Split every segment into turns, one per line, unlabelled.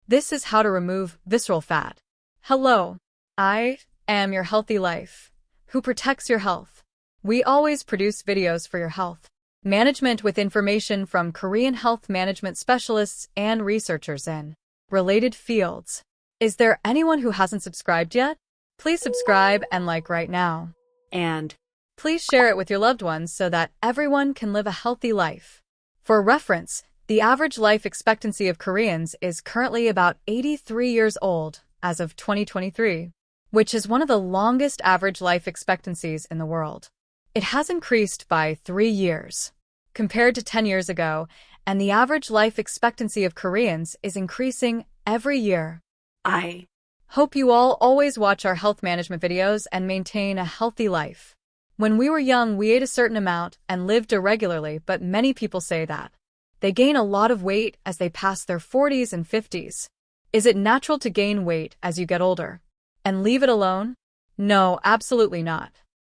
This is how to remove visceral fat. Hello, I am your healthy life, who protects your health. We always produce videos for your health management with information from Korean health management specialists and researchers in related fields. Is there anyone who hasn't subscribed yet? Please subscribe and like right now. And please share it with your loved ones so that everyone can live a healthy life. For reference, the average life expectancy of Koreans is currently about 83 years old as of 2023, which is one of the longest average life expectancies in the world. It has increased by 3 years compared to 10 years ago, and the average life expectancy of Koreans is increasing every year. I hope you all always watch our health management videos and maintain a healthy life. When we were young, we ate a certain amount and lived irregularly, but many people say that they gain a lot of weight as they pass their 40s and 50s. Is it natural to gain weight as you get older and leave it alone? No, absolutely not.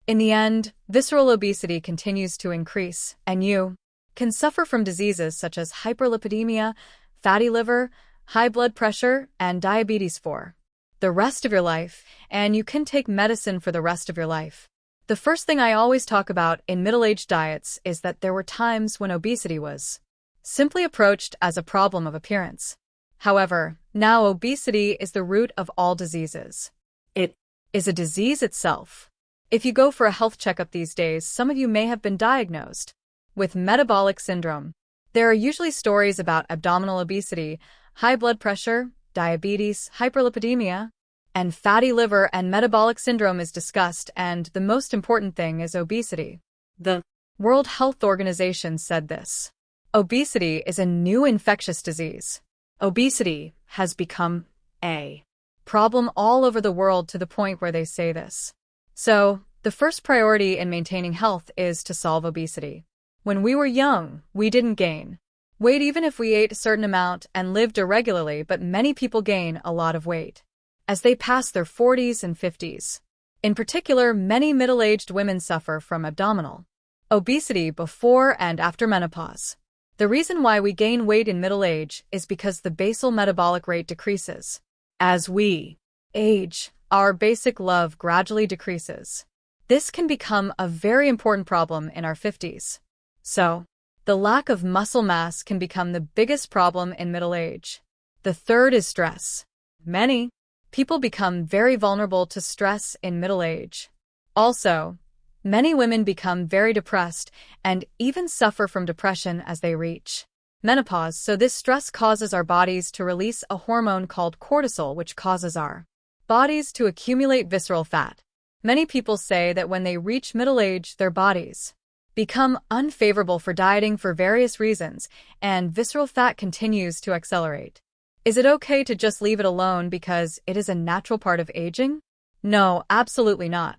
In the end, visceral obesity continues to increase, and you can suffer from diseases such as hyperlipidemia, fatty liver, high blood pressure, and diabetes for the rest of your life, and you can take medicine for the rest of your life. The first thing I always talk about in middle-aged diets is that there were times when obesity was simply approached as a problem of appearance. However, now obesity is the root of all diseases. It is a disease itself. If you go for a health checkup these days, some of you may have been diagnosed with metabolic syndrome. There are usually stories about abdominal obesity, high blood pressure, diabetes, hyperlipidemia, and fatty liver, and metabolic syndrome is discussed, and the most important thing is obesity. The World Health Organization said this: obesity is a new infectious disease. Obesity has become a problem all over the world to the point where they say this. So, the first priority in maintaining health is to solve obesity. When we were young, we didn't gain weight even if we ate a certain amount and lived irregularly, but many people gain a lot of weight as they pass their 40s and 50s. In particular, many middle-aged women suffer from abdominal obesity before and after menopause. The reason why we gain weight in middle age is because the basal metabolic rate decreases. As we age, our basic love gradually decreases. This can become a very important problem in our 50s. So, the lack of muscle mass can become the biggest problem in middle age. The third is stress. Many people become very vulnerable to stress in middle age. Also, many women become very depressed and even suffer from depression as they reach menopause. So this stress causes our bodies to release a hormone called cortisol, which causes our bodies to accumulate visceral fat. Many people say that when they reach middle age, their bodies become unfavorable for dieting for various reasons, and visceral fat continues to accelerate. Is it okay to just leave it alone because it is a natural part of aging? No, absolutely not.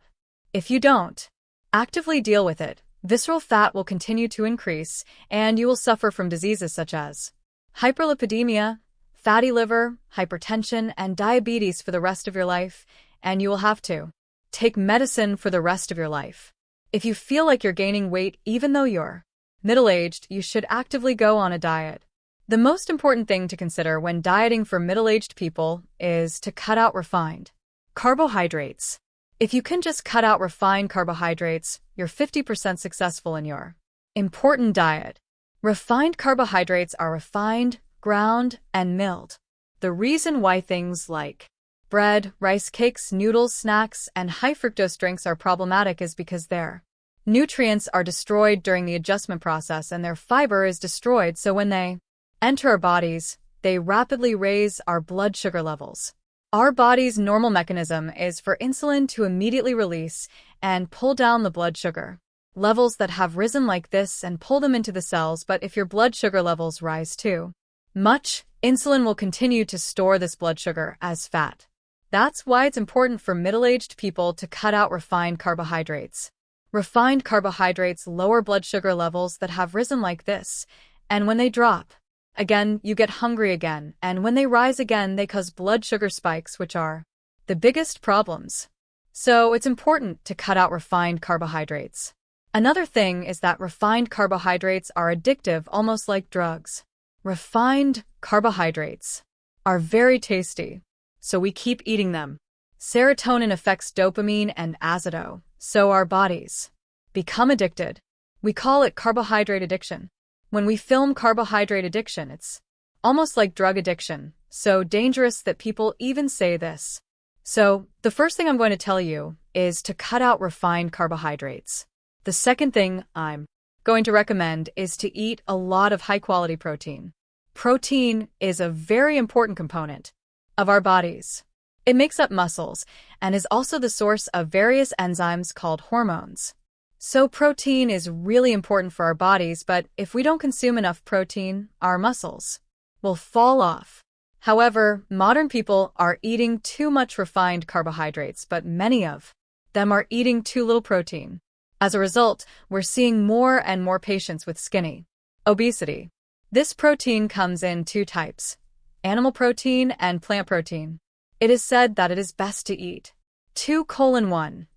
If you don't actively deal with it, visceral fat will continue to increase, and you will suffer from diseases such as hyperlipidemia, fatty liver, hypertension, and diabetes for the rest of your life, and you will have to take medicine for the rest of your life. If you feel like you're gaining weight even though you're middle-aged, you should actively go on a diet. The most important thing to consider when dieting for middle-aged people is to cut out refined carbohydrates. If you can just cut out refined carbohydrates, you're 50% successful in your important diet. Refined carbohydrates are refined, ground, and milled. The reason why things like bread, rice cakes, noodles, snacks, and high-fructose drinks are problematic is because their nutrients are destroyed during the adjustment process and their fiber is destroyed, so when they enter our bodies, they rapidly raise our blood sugar levels. Our body's normal mechanism is for insulin to immediately release and pull down the blood sugar levels that have risen like this and pull them into the cells, but if your blood sugar levels rise too much, insulin will continue to store this blood sugar as fat. That's why it's important for middle-aged people to cut out refined carbohydrates. Refined carbohydrates lower blood sugar levels that have risen like this, and when they drop again, you get hungry again, and when they rise again, they cause blood sugar spikes, which are the biggest problems. So it's important to cut out refined carbohydrates. Another thing is that refined carbohydrates are addictive, almost like drugs. Refined carbohydrates are very tasty, so we keep eating them. Serotonin affects dopamine and azido, so our bodies become addicted. We call it carbohydrate addiction. When we film carbohydrate addiction, it's almost like drug addiction, so dangerous that people even say this. So, the first thing I'm going to tell you is to cut out refined carbohydrates. The second thing I'm going to recommend is to eat a lot of high-quality protein. Protein is a very important component of our bodies. It makes up muscles and is also the source of various enzymes called hormones. So protein is really important for our bodies, but if we don't consume enough protein, our muscles will fall off. However, modern people are eating too much refined carbohydrates, but many of them are eating too little protein. As a result, we're seeing more and more patients with skinny obesity. This protein comes in two types: animal protein and plant protein. It is said that it is best to eat 2:1,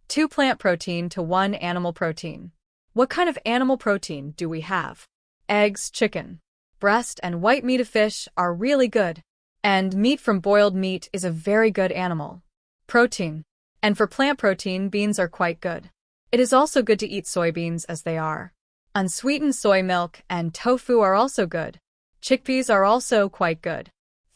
2 plant protein to 1 animal protein. What kind of animal protein do we have? Eggs, chicken, breast, and white meat of fish are really good. And meat from boiled meat is a very good animal protein. And for plant protein, beans are quite good. It is also good to eat soybeans as they are. Unsweetened soy milk and tofu are also good. Chickpeas are also quite good.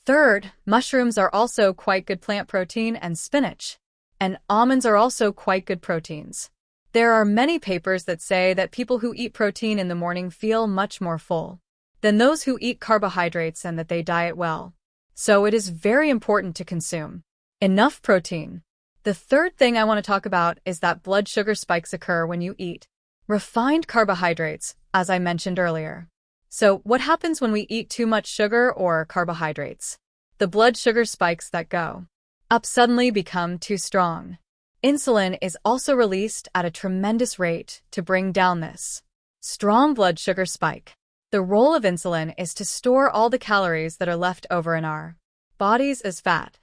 Third, mushrooms are also quite good plant protein, and spinach and almonds are also quite good proteins. There are many papers that say that people who eat protein in the morning feel much more full than those who eat carbohydrates and that they diet well. So it is very important to consume enough protein. The third thing I want to talk about is that blood sugar spikes occur when you eat refined carbohydrates, as I mentioned earlier. So what happens when we eat too much sugar or carbohydrates? The blood sugar spikes that go up suddenly become too strong. Insulin is also released at a tremendous rate to bring down this strong blood sugar spike. The role of insulin is to store all the calories that are left over in our bodies as fat.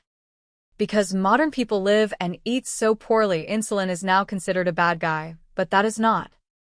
Because modern people live and eat so poorly, insulin is now considered a bad guy, but that is not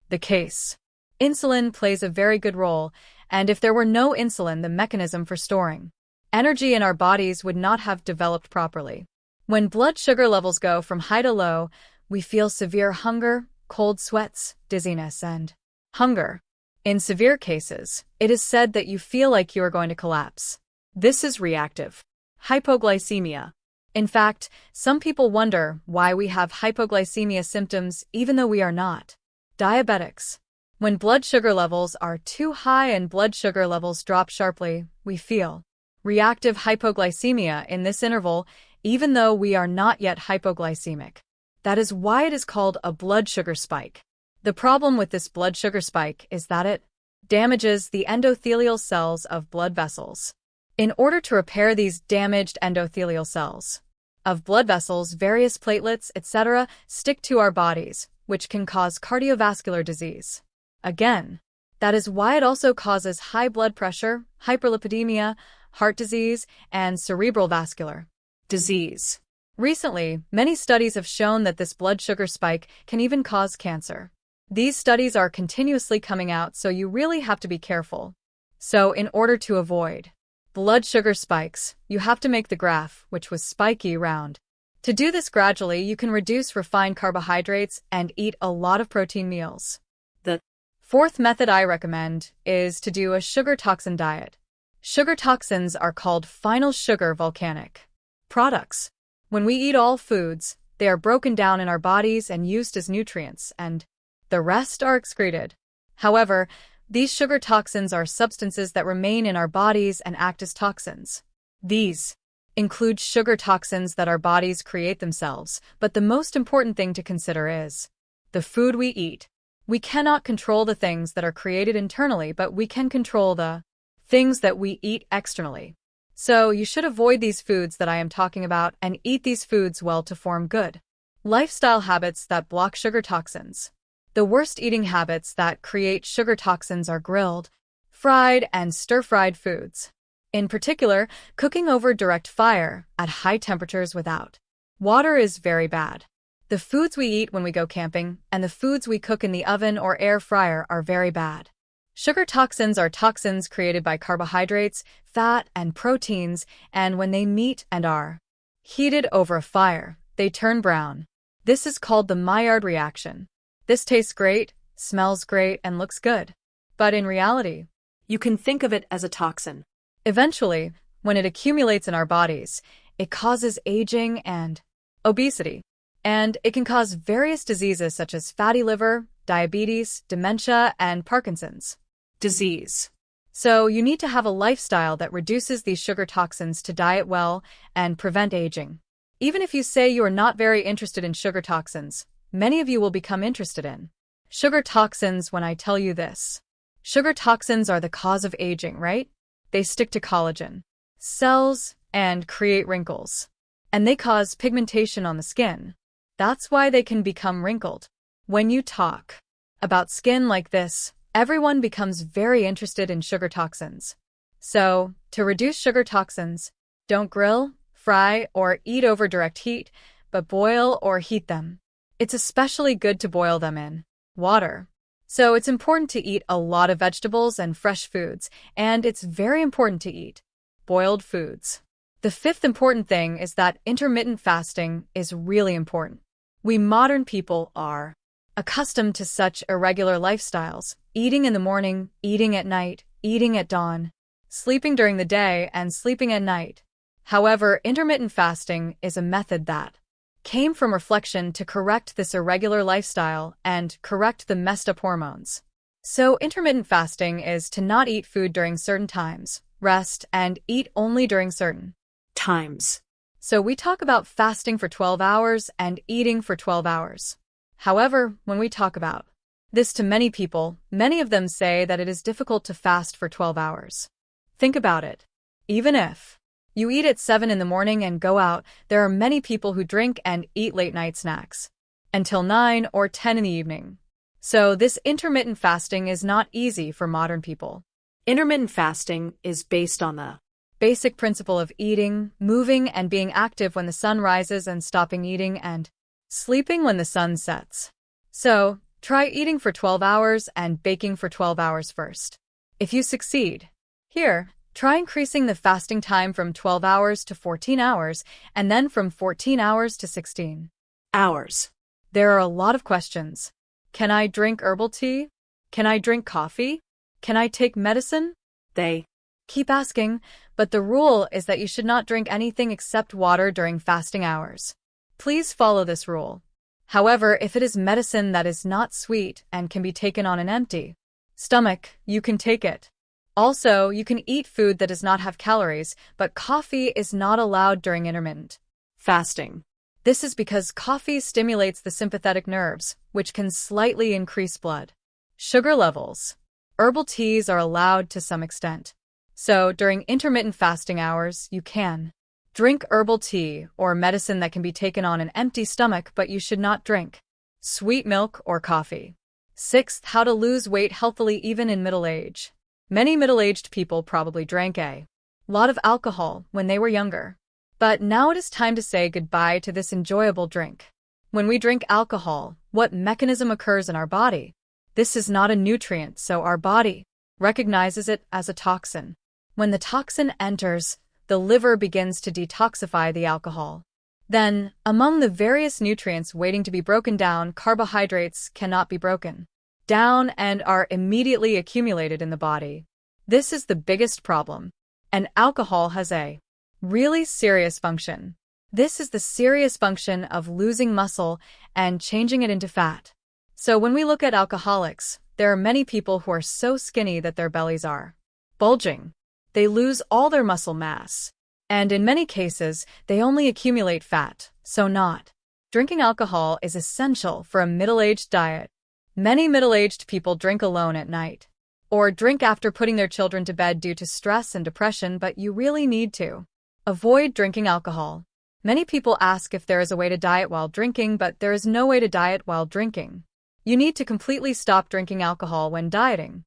the case. Insulin plays a very good role, and if there were no insulin, the mechanism for storing energy in our bodies would not have developed properly. When blood sugar levels go from high to low, we feel severe hunger, cold sweats, dizziness, and hunger. In severe cases, it is said that you feel like you are going to collapse. This is reactive hypoglycemia. In fact, some people wonder why we have hypoglycemia symptoms even though we are not diabetics. When blood sugar levels are too high and blood sugar levels drop sharply, we feel reactive hypoglycemia in this interval, even though we are not yet hypoglycemic. That is why it is called a blood sugar spike. The problem with this blood sugar spike is that it damages the endothelial cells of blood vessels. In order to repair these damaged endothelial cells of blood vessels, various platelets, etc., stick to our bodies, which can cause cardiovascular disease. Again, that is why it also causes high blood pressure, hyperlipidemia, heart disease, and cerebral vascular disease. Recently, many studies have shown that this blood sugar spike can even cause cancer. These studies are continuously coming out, so you really have to be careful. So, in order to avoid blood sugar spikes, you have to make the graph, which was spiky, round. To do this gradually, you can reduce refined carbohydrates and eat a lot of protein meals. The fourth method I recommend is to do a sugar toxin diet. Sugar toxins are called final sugar volcanic products. When we eat all foods, they are broken down in our bodies and used as nutrients, and the rest are excreted. However, these sugar toxins are substances that remain in our bodies and act as toxins. These include sugar toxins that our bodies create themselves, but the most important thing to consider is the food we eat. We cannot control the things that are created internally, but we can control the things that we eat externally. So you should avoid these foods that I am talking about and eat these foods well to form good lifestyle habits that block sugar toxins. The worst eating habits that create sugar toxins are grilled, fried, and stir-fried foods. In particular, cooking over direct fire at high temperatures without water is very bad. The foods we eat when we go camping and the foods we cook in the oven or air fryer are very bad. Sugar toxins are toxins created by carbohydrates, fat, and proteins, and when they meet and are heated over a fire, they turn brown. This is called the Maillard reaction. This tastes great, smells great, and looks good. But in reality,
You can think of it as a toxin.
eventually, when it accumulates in our bodies, it causes aging and obesity. And it can cause various diseases such as fatty liver, diabetes, dementia, and Parkinson's disease. So you need to have a lifestyle that reduces these sugar toxins to diet well and prevent aging. Even if you say you are not very interested in sugar toxins, many of you will become interested in sugar toxins when I tell you this. Sugar toxins are the cause of aging, right? They stick to collagen cells and create wrinkles. And they cause pigmentation on the skin. That's why they can become wrinkled. When you talk about skin like this, everyone becomes very interested in sugar toxins. So, to reduce sugar toxins, don't grill, fry, or eat over direct heat, but boil or heat them. It's especially good to boil them in water. So it's important to eat a lot of vegetables and fresh foods, and it's very important to eat boiled foods. The fifth important thing is that intermittent fasting is really important. We modern people are accustomed to such irregular lifestyles, eating in the morning, eating at night, eating at dawn, sleeping during the day, and sleeping at night. However, intermittent fasting is a method that came from reflection to correct this irregular lifestyle and correct the messed up hormones. So intermittent fasting is to not eat food during certain times, rest, and eat only during certain
Times.
So we talk about fasting for 12 hours and eating for 12 hours. However, when we talk about this to many people, many of them say that it is difficult to fast for 12 hours. Think about it. Even if you eat at 7 in the morning and go out, there are many people who drink and eat late night snacks until 9 or 10 in the evening. So this intermittent fasting is not easy for modern people.
Intermittent fasting is based on the
Basic principle of eating, moving, and being active when the sun rises and stopping eating and sleeping when the sun sets. So, try eating for 12 hours and baking for 12 hours first. If you succeed, here, try increasing the fasting time from 12 hours to 14 hours and then from 14 hours to 16
hours.
There are a lot of questions. Can I drink herbal tea? Can I drink coffee? Can I take medicine?
They
Keep asking, but the rule is that you should not drink anything except water during fasting hours. Please follow this rule. However, if it is medicine that is not sweet and can be taken on an empty stomach, you can take it. Also, you can eat food that does not have calories, but coffee is not allowed during intermittent
fasting.
This is because coffee stimulates the sympathetic nerves, which can slightly increase blood sugar levels. Herbal teas are allowed to some extent. So, during intermittent fasting hours, you can drink herbal tea or medicine that can be taken on an empty stomach, but you should not drink sweet milk or coffee. Sixth, how to lose weight healthily even in middle age. Many middle-aged people probably drank a lot of alcohol when they were younger. But now it is time to say goodbye to this enjoyable drink. When we drink alcohol, what mechanism occurs in our body? This is not a nutrient, so our body recognizes it as a toxin. When the toxin enters, the liver begins to detoxify the alcohol. Then, among the various nutrients waiting to be broken down, carbohydrates cannot be broken down and are immediately accumulated in the body. This is the biggest problem. And alcohol has a really serious function. This is the serious function of losing muscle and changing it into fat. So when we look at alcoholics, there are many people who are so skinny that their bellies are bulging. They lose all their muscle mass. And in many cases, they only accumulate fat, so not. Drinking alcohol is essential for a middle-aged diet. Many middle-aged people drink alone at night, or drink after putting their children to bed due to stress and depression, but you really need to avoid drinking alcohol. Many people ask if there is a way to diet while drinking, but there is no way to diet while drinking. You need to completely stop drinking alcohol when dieting.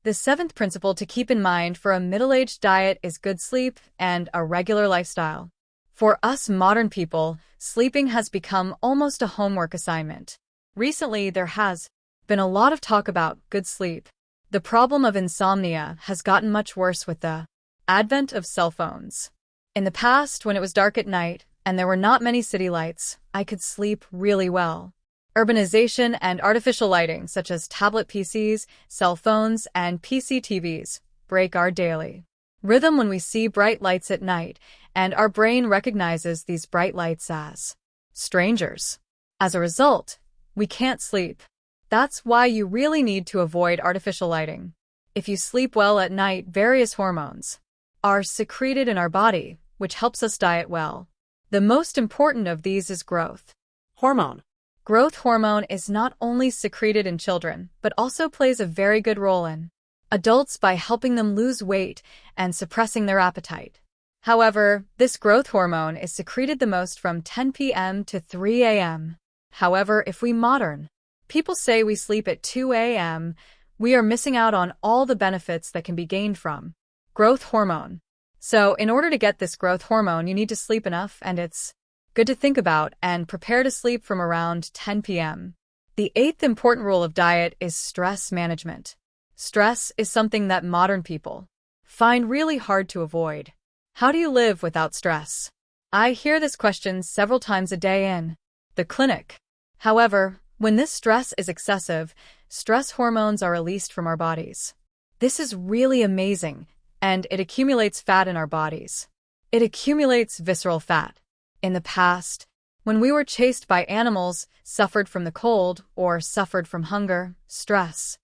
The seventh principle to keep in mind for a middle-aged diet is good sleep and a regular lifestyle. For us modern people, sleeping has become almost a homework assignment. Recently, there has been a lot of talk about good sleep. The problem of insomnia has gotten much worse with the advent of cell phones. In the past, when it was dark at night and there were not many city lights, I could sleep really well. Urbanization and artificial lighting, such as tablet PCs, cell phones, and PC TVs, break our daily rhythm when we see bright lights at night, and our brain recognizes these bright lights as strangers. As a result, we can't sleep. That's why you really need to avoid artificial lighting. If you sleep well at night, various hormones are secreted in our body, which helps us diet well. The most important of these is growth
Hormone.
Growth hormone is not only secreted in children, but also plays a very good role in adults by helping them lose weight and suppressing their appetite. However, this growth hormone is secreted the most from 10 p.m. to 3 a.m. However, if we modern people say we sleep at 2 a.m., we are missing out on all the benefits that can be gained from growth hormone. So, in order to get this growth hormone, you need to sleep enough, and it's good to think about and prepare to sleep from around 10 p.m. The eighth important rule of diet is stress management. Stress is something that modern people find really hard to avoid. How do you live without stress? I hear this question several times a day in the clinic. However, when this stress is excessive, stress hormones are released from our bodies. This is really amazing, and it accumulates fat in our bodies. It accumulates visceral fat. In the past, when we were chased by animals, suffered from the cold, or suffered from hunger, stress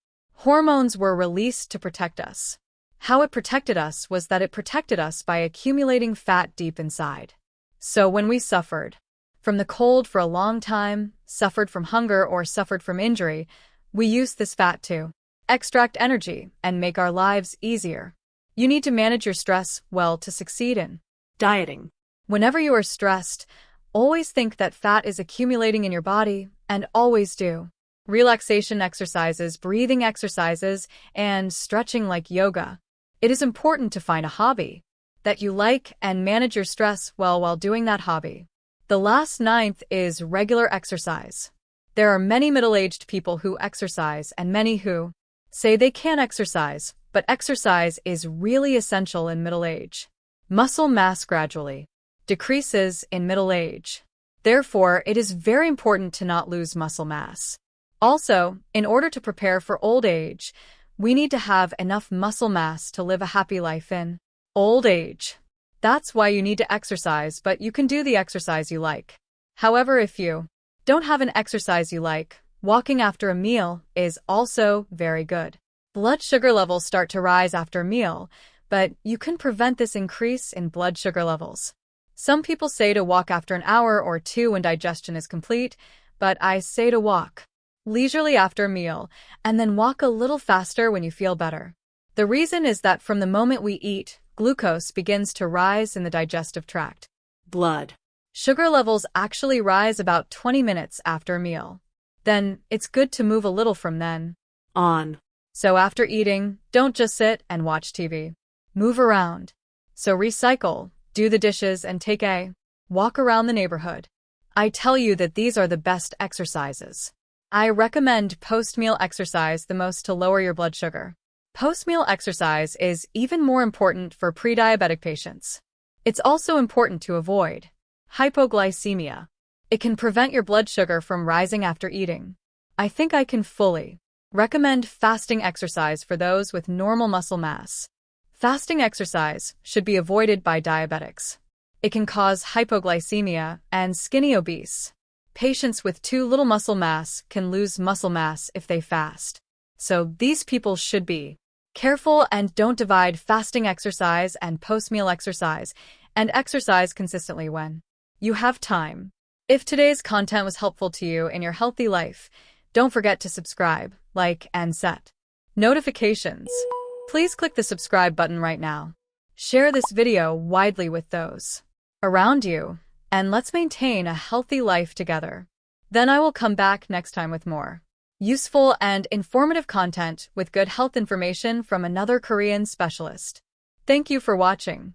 hormones were released to protect us. How it protected us was that it protected us by accumulating fat deep inside. So when we suffered from the cold for a long time, suffered from hunger, or suffered from injury, we used this fat to extract energy and make our lives easier. You need to manage your stress well to succeed in
Dieting.
Whenever you are stressed, always think that fat is accumulating in your body, and always do relaxation exercises, breathing exercises, and stretching like yoga. It is important to find a hobby that you like and manage your stress well while doing that hobby. The last ninth is regular exercise. There are many middle-aged people who exercise and many who say they can't exercise, but exercise is really essential in middle age. Muscle mass gradually decreases in middle age. Therefore, it is very important to not lose muscle mass. Also, in order to prepare for old age, we need to have enough muscle mass to live a happy life in old age. That's why you need to exercise, but you can do the exercise you like. However, if you don't have an exercise you like, walking after a meal is also very good. Blood sugar levels start to rise after a meal, but you can prevent this increase in blood sugar levels. Some people say to walk after an hour or two when digestion is complete, but I say to walk leisurely after a meal, and then walk a little faster when you feel better. The reason is that from the moment we eat, glucose begins to rise in the digestive tract.
Blood
sugar levels actually rise about 20 minutes after a meal. Then, it's good to move a little from then
on.
So after eating, don't just sit and watch TV. Move around. So recycle, do the dishes, and take a walk around the neighborhood. I tell you that these are the best exercises. I recommend post-meal exercise the most to lower your blood sugar. Post-meal exercise is even more important for pre-diabetic patients. It's also important to avoid hypoglycemia. It can prevent your blood sugar from rising after eating. I think I can fully recommend fasting exercise for those with normal muscle mass. Fasting exercise should be avoided by diabetics. It can cause hypoglycemia and skinny obese. Patients with too little muscle mass can lose muscle mass if they fast. So these people should be careful and don't divide fasting exercise and post-meal exercise, and exercise consistently when you have time. If today's content was helpful to you in your healthy life, don't forget to subscribe, like, and set notifications. Please click the subscribe button right now. Share this video widely with those around you, and let's maintain a healthy life together. Then I will come back next time with more useful and informative content with good health information from another Korean specialist. Thank you for watching.